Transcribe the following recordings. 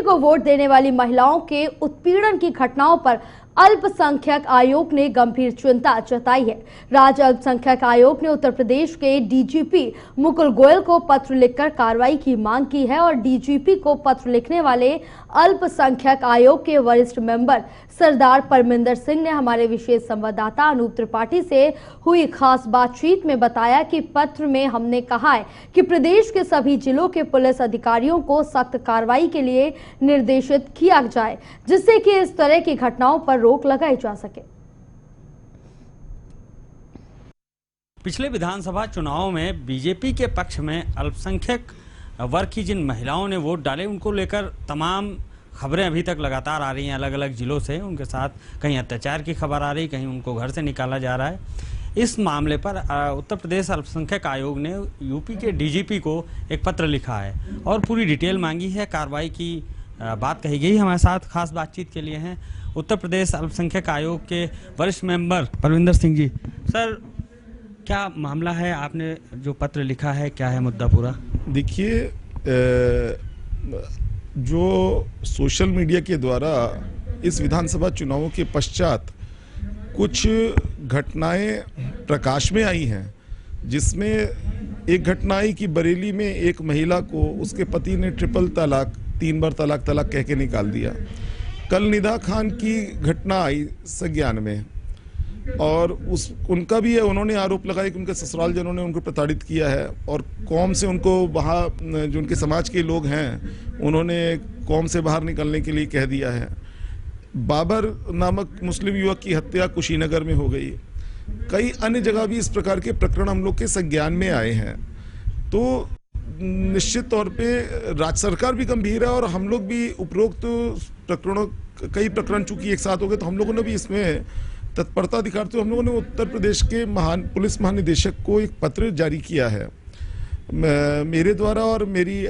को वोट देने वाली महिलाओं के उत्पीड़न की घटनाओं पर अल्पसंख्यक आयोग ने गंभीर चिंता जताई है। राज्य अल्पसंख्यक आयोग ने उत्तर प्रदेश के डीजीपी मुकुल गोयल को पत्र लिखकर कार्रवाई की मांग की है और डीजीपी को पत्र लिखने वाले अल्पसंख्यक आयोग के वरिष्ठ मेंबर सरदार परमिंदर सिंह ने हमारे विशेष संवाददाता अनूप त्रिपाठी से हुई खास बातचीत में बताया कि पत्र में हमने कहा है कि प्रदेश के सभी जिलों के पुलिस अधिकारियों को सख्त कार्रवाई के लिए निर्देशित किया जाए, जिससे कि इस तरह की घटनाओं पर रोक लगाई जा सके। पिछले विधानसभा चुनाव में बीजेपी के पक्ष में अल्पसंख्यक वर्ग की जिन महिलाओं ने वोट डाले, उनको लेकर तमाम खबरें अभी तक लगातार आ रही हैं अलग अलग जिलों से। उनके साथ कहीं अत्याचार की खबर आ रही, कहीं उनको घर से निकाला जा रहा है। इस मामले पर उत्तर प्रदेश अल्पसंख्यक आयोग ने यूपी के डीजीपी को एक पत्र लिखा है और पूरी डिटेल मांगी है। कार्रवाई की बात कही गई। हमारे साथ खास बातचीत के लिए हैं उत्तर प्रदेश अल्पसंख्यक आयोग के वरिष्ठ मेंबर परमिंदर सिंह जी। सर, क्या मामला है? आपने जो पत्र लिखा है, क्या है मुद्दा पूरा? देखिए, जो सोशल मीडिया के द्वारा इस विधानसभा चुनावों के पश्चात कुछ घटनाएं प्रकाश में आई हैं, जिसमें एक घटना आई कि बरेली में एक महिला को उसके पति ने ट्रिपल तलाक, 3 बार तलाक कह के निकाल दिया। कल निदा खान की घटना आई संज्ञान में और उनका भी है, उन्होंने आरोप लगाया कि उनके ससुराल जनों ने उनको प्रताड़ित किया है और कौम से उनको वहाँ जो उनके समाज के लोग हैं उन्होंने कौम से बाहर निकलने के लिए कह दिया है। बाबर नामक मुस्लिम युवक की हत्या कुशीनगर में हो गई। कई अन्य जगह भी इस प्रकार के प्रकरण हम लोग के संज्ञान में आए हैं। तो निश्चित तौर पे राज्य सरकार भी गंभीर है और हम लोग भी उपरोक्त प्रकरणों, कई प्रकरण चूंकि एक साथ हो गए, तो हम लोगों ने भी इसमें तत्परता दिखाते हुए हम लोगों ने उत्तर प्रदेश के पुलिस महानिदेशक को एक पत्र जारी किया है मेरे द्वारा, और मेरी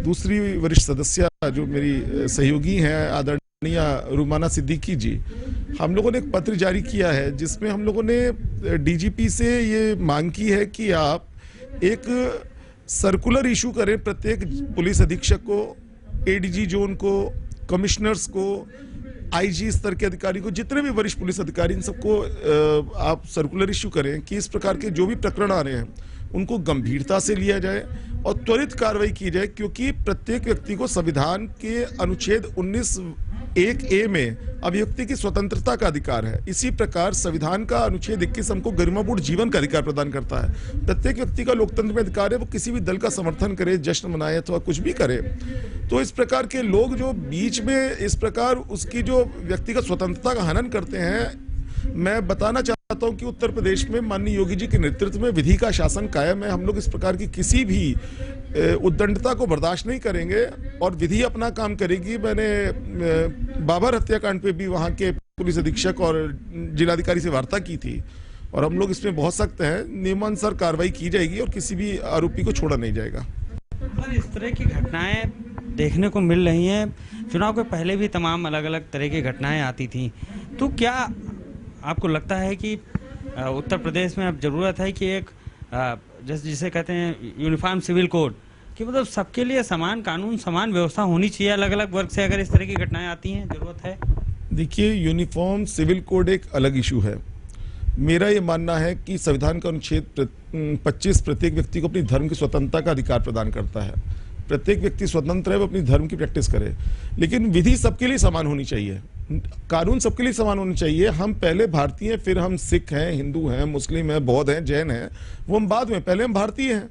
दूसरी वरिष्ठ सदस्य जो मेरी सहयोगी हैं आदरणीय रुमाना सिद्दीकी जी, हम लोगों ने एक पत्र जारी किया है जिसमें हम लोगों ने डीजीपी से ये मांग की है कि आप एक सर्कुलर इशू करें प्रत्येक पुलिस अधीक्षक को, एडीजी जोन को, कमिश्नर्स को, आईजी स्तर के अधिकारी को, जितने भी वरिष्ठ पुलिस अधिकारी, इन सबको आप सर्कुलर इशू करें कि इस प्रकार के जो भी प्रकरण आ रहे हैं उनको गंभीरता से लिया जाए और त्वरित कार्रवाई की जाए, क्योंकि प्रत्येक व्यक्ति को संविधान के अनुच्छेद 19(1)(a) में अभिव्यक्ति की स्वतंत्रता का अधिकार है। इसी प्रकार संविधान का अनुच्छेद 21 हमको गरिमापूर्ण जीवन का अधिकार प्रदान करता है। प्रत्येक व्यक्ति का लोकतंत्र में अधिकार है, वो किसी भी दल का समर्थन करे, जश्न मनाए अथवा कुछ भी करे। तो इस प्रकार के लोग जो बीच में इस प्रकार उसकी जो व्यक्तिगत स्वतंत्रता का हनन करते हैं, मैं बताना चाहता हूं कि उत्तर प्रदेश में माननीय योगी जी के नेतृत्व में विधि का शासन कायम है। हम लोग इस प्रकार की किसी भी उद्दंडता को बर्दाश्त नहीं करेंगे और विधि अपना काम करेगी। मैंने बाबर हत्याकांड पे भी वहां के पुलिस अधीक्षक और जिलाधिकारी से वार्ता की थी और हम लोग इसमें बहुत सख्त हैं। नियमानुसार कार्रवाई की जाएगी और किसी भी आरोपी को छोड़ा नहीं जाएगा। इस तरह की घटनाएं देखने को मिल रही हैं। चुनाव के पहले भी तमाम अलग अलग तरह की घटनाएं आती थी, तो क्या आपको लगता है कि उत्तर प्रदेश में अब जरूरत है कि एक जिसे कहते हैं यूनिफॉर्म सिविल कोड, कि मतलब सबके लिए समान कानून, समान व्यवस्था होनी चाहिए अलग अलग वर्ग से अगर इस तरह की घटनाएं आती हैं? जरूरत है? देखिए, यूनिफॉर्म सिविल कोड एक अलग इशू है। मेरा ये मानना है कि संविधान का अनुच्छेद 25 प्रत्येक व्यक्ति को अपनी धर्म की स्वतंत्रता का अधिकार प्रदान करता है। प्रत्येक व्यक्ति स्वतंत्र है, वो अपनी धर्म की प्रैक्टिस करे, लेकिन विधि सबके लिए समान होनी चाहिए, कानून सबके लिए समान होना चाहिए। हम पहले भारतीय हैं, फिर हम सिख हैं, हिंदू हैं, मुस्लिम हैं, बौद्ध हैं, जैन हैं, वो हम बाद में, पहले हम भारतीय हैं।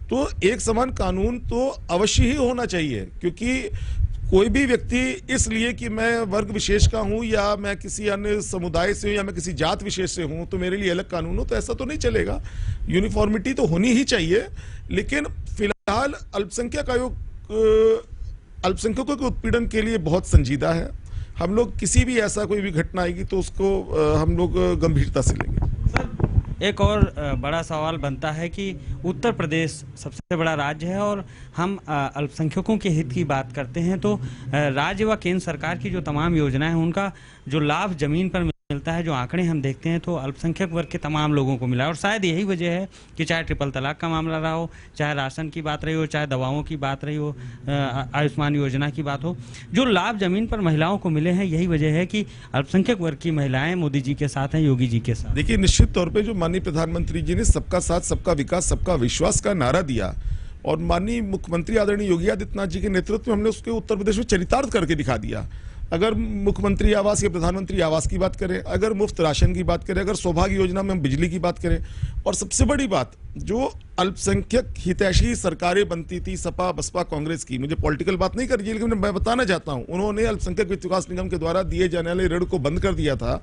तो एक समान कानून तो अवश्य ही होना चाहिए, क्योंकि कोई भी व्यक्ति इसलिए कि मैं वर्ग विशेष का हूं या मैं किसी अन्य समुदाय से हूं या मैं किसी जात विशेष से हूं तो मेरे लिए अलग कानून हो, तो ऐसा तो नहीं चलेगा। यूनिफॉर्मिटी तो होनी ही चाहिए। लेकिन फिलहाल अल्पसंख्यक आयोग अल्पसंख्यकों के उत्पीड़न के लिए बहुत संजीदा है। हम लोग किसी भी ऐसा कोई भी घटना आएगी तो उसको हम लोग गंभीरता से लेंगे। एक और बड़ा सवाल बनता है कि उत्तर प्रदेश सबसे बड़ा राज्य है और हम अल्पसंख्यकों के हित की बात करते हैं, तो राज्य व केंद्र सरकार की जो तमाम योजनाएं हैं उनका जो लाभ जमीन पर मिलता है, जो आंकड़े हम देखते हैं तो अल्पसंख्यक वर्ग के तमाम लोगों को मिला है। और शायद यही वजह है कि चाहे ट्रिपल तलाक का मामला रहा हो, चाहे राशन की बात रही हो, चाहे दवाओं की बात रही हो, आयुष्मान योजना की बात हो, जो लाभ जमीन पर महिलाओं को मिले हैं, यही वजह है कि अल्पसंख्यक वर्ग की महिलाएं मोदी जी के साथ हैं, योगी जी के साथ। देखिए, निश्चित तौर पे जो माननीय प्रधानमंत्री जी ने सबका साथ सबका विकास सबका विश्वास का नारा दिया और माननीय मुख्यमंत्री आदरणीय योगी आदित्यनाथ जी के नेतृत्व में हमने उसके उत्तर प्रदेश में चरितार्थ करके दिखा दिया। अगर मुख्यमंत्री आवास या प्रधानमंत्री आवास की बात करें, अगर मुफ्त राशन की बात करें, अगर सौभाग्य योजना में हम बिजली की बात करें, और सबसे बड़ी बात जो अल्पसंख्यक हितैषी सरकारें बनती थी सपा बसपा कांग्रेस की, मुझे पॉलिटिकल बात नहीं करनी, लेकिन मैं बताना चाहता हूं, उन्होंने अल्पसंख्यक वित्त विकास निगम के द्वारा दिए जाने वाले ऋण को बंद कर दिया था।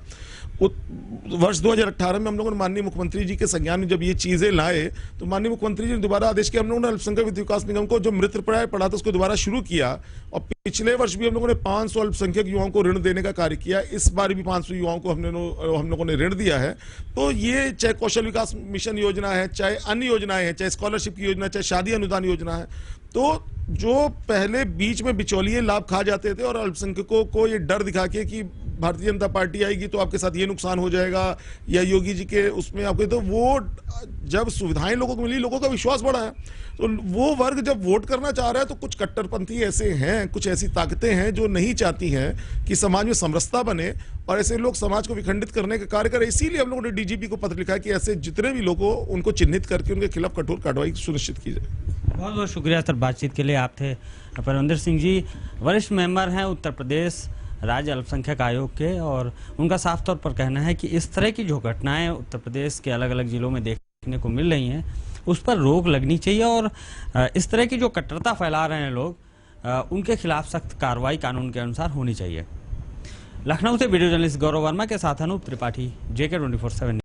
वर्ष 2018 में हम लोगों ने माननीय मुख्यमंत्री जी के संज्ञान में जब ये चीजें लाए तो माननीय मुख्यमंत्री जी ने दोबारा आदेश किया, हम लोगों ने अल्पसंख्यक वित्त विकास निगम को जो मृतप्राय पड़ा था उसको दोबारा शुरू किया। और पिछले वर्ष भी हम लोगों ने 500 अल्पसंख्यक युवाओं को ऋण देने का कार्य किया। इस बार भी 500 युवाओं को हम लोगों ने ऋण दिया है। तो ये चाहे कौशल विकास मिशन योजना है, चाहे अन्य योजनाएं हैं, चाहे स्कॉलरशिप की योजना, चाहे शादी अनुदान योजना है, तो जो पहले बीच में बिचौलिए लाभ खा जाते थे और अल्पसंख्यकों को ये डर दिखा के कि भारतीय जनता पार्टी आएगी तो आपके साथ ये नुकसान हो जाएगा या योगी जी के उसमें आपके, तो वो जब सुविधाएं लोगों को मिली, लोगों का विश्वास बढ़ा है। तो वो वर्ग जब वोट करना चाह रहा है तो कुछ कट्टरपंथी ऐसे हैं, कुछ ऐसी ताकतें हैं जो नहीं चाहती हैं कि समाज में समरसता बने और ऐसे लोग समाज को विखंडित करने का कार्य करें। इसीलिए हम लोगों ने डीजीपी को पत्र लिखा है कि ऐसे जितने भी लोगों उनको चिन्हित करके उनके खिलाफ कठोर कार्रवाई सुनिश्चित की जाए। बहुत बहुत शुक्रिया सर, बातचीत के लिए। आप थे परविंदर सिंह जी, वरिष्ठ मेंबर हैं उत्तर प्रदेश राज्य अल्पसंख्यक आयोग के, और उनका साफ तौर पर कहना है कि इस तरह की जो घटनाएं उत्तर प्रदेश के अलग अलग जिलों में देखने को मिल रही हैं उस पर रोक लगनी चाहिए और इस तरह की जो कट्टरता फैला रहे हैं लोग, उनके खिलाफ सख्त कार्रवाई कानून के अनुसार होनी चाहिए। लखनऊ से वीडियो जर्नलिस्ट गौरव वर्मा के साथ अनूप त्रिपाठी, JK 24/7।